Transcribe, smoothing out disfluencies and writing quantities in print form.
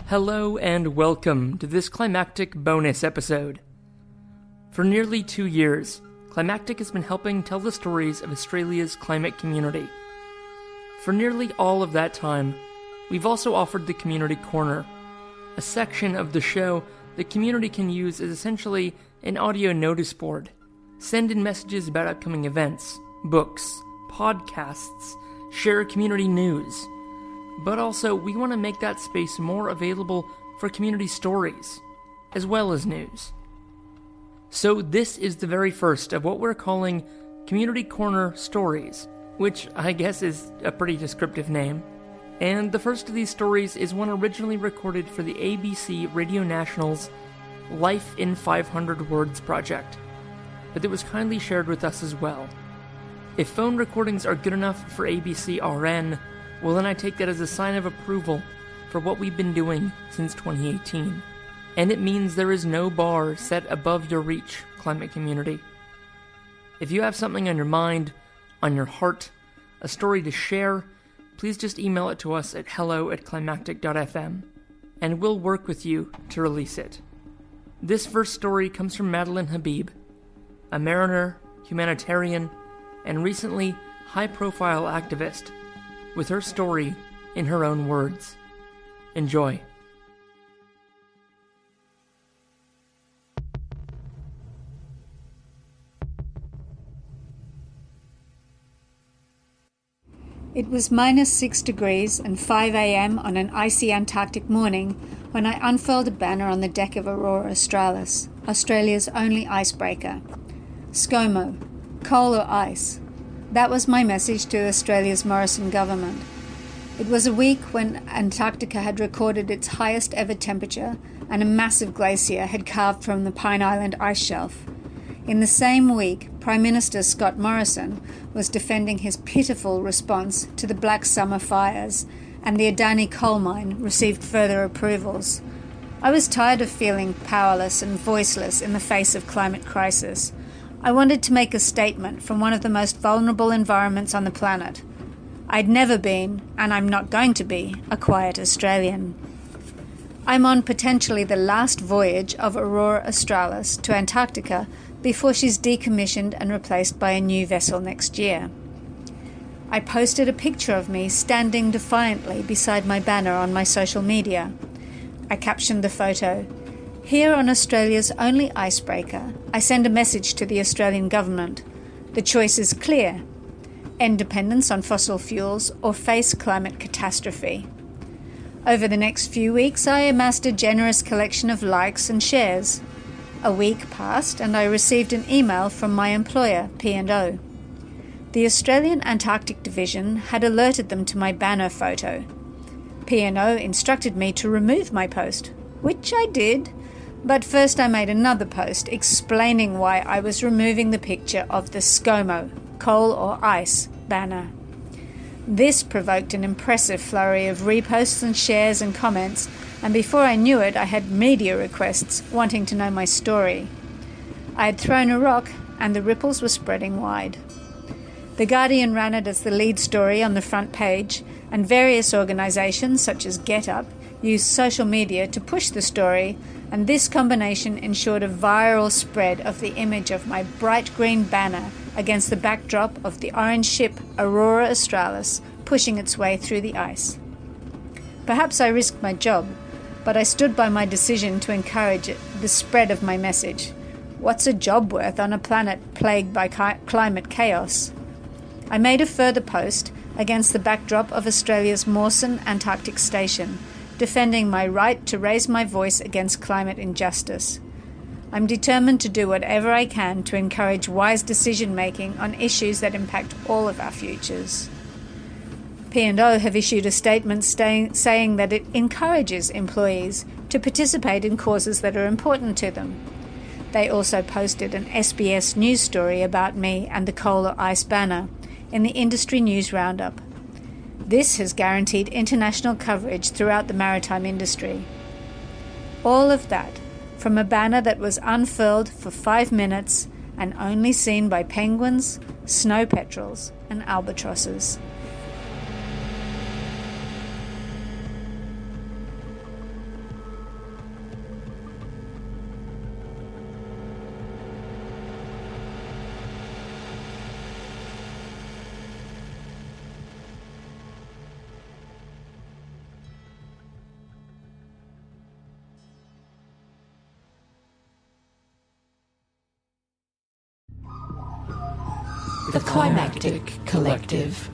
Hello and welcome to this climactic bonus episode. For nearly 2 years, Climactic has been helping tell the stories of Australia's climate community. For nearly all of that time, we've also offered the Community Corner, a section of the show the community can use as essentially an audio notice board. Send in messages about upcoming events, books, podcasts, share community news. But also, we want to make that space more available for community stories, as well as news. So this is the very first of what we're calling Community Corner Stories, which I guess is a pretty descriptive name. And the first of these stories is one originally recorded for the ABC Radio National's Life in 500 Words project, but it was kindly shared with us as well. If phone recordings are good enough for ABC RN, well then I take that as a sign of approval for what we've been doing since 2018. And it means there is no bar set above your reach, climate community. If you have something on your mind, on your heart, a story to share, please just email it to us at hello@climactic.fm, and we'll work with you to release it. This first story comes from Madeleine Habib, a mariner, humanitarian, and recently high-profile activist, with her story in her own words. Enjoy. It was -6 degrees and 5 a.m. on an icy Antarctic morning when I unfurled a banner on the deck of Aurora Australis, Australia's only icebreaker. ScoMo, coal or ice. That was my message to Australia's Morrison government. It was a week when Antarctica had recorded its highest ever temperature and a massive glacier had calved from the Pine Island ice shelf. In the same week, Prime Minister Scott Morrison was defending his pitiful response to the Black Summer fires, and the Adani coal mine received further approvals. I was tired of feeling powerless and voiceless in the face of climate crisis. I wanted to make a statement from one of the most vulnerable environments on the planet. I'd never been, and I'm not going to be, a quiet Australian. I'm on potentially the last voyage of Aurora Australis to Antarctica before she's decommissioned and replaced by a new vessel next year. I posted a picture of me standing defiantly beside my banner on my social media. I captioned the photo, "Here on Australia's only icebreaker, I send a message to the Australian government. The choice is clear: end dependence on fossil fuels or face climate catastrophe." Over the next few weeks, I amassed a generous collection of likes and shares. A week passed and I received an email from my employer, P&O. The Australian Antarctic Division had alerted them to my banner photo. P&O instructed me to remove my post, which I did, but first I made another post explaining why I was removing the picture of the ScoMo, coal or ice, banner. This provoked an impressive flurry of reposts and shares and comments, and before I knew it, I had media requests wanting to know my story. I had thrown a rock, and the ripples were spreading wide. The Guardian ran it as the lead story on the front page, and various organisations such as Get Up used social media to push the story, and this combination ensured a viral spread of the image of my bright green banner against the backdrop of the orange ship Aurora Australis pushing its way through the ice. Perhaps I risked my job, but I stood by my decision to encourage the spread of my message. What's a job worth on a planet plagued by climate chaos? I made a further post against the backdrop of Australia's Mawson Antarctic Station, defending my right to raise my voice against climate injustice. I'm determined to do whatever I can to encourage wise decision-making on issues that impact all of our futures. P&O have issued a statement saying that it encourages employees to participate in causes that are important to them. They also posted an SBS news story about me and the coal or ice banner in the Industry News Roundup. This has guaranteed international coverage throughout the maritime industry. All of that from a banner that was unfurled for 5 minutes and only seen by penguins, snow petrels, and albatrosses. The Climactic Collective.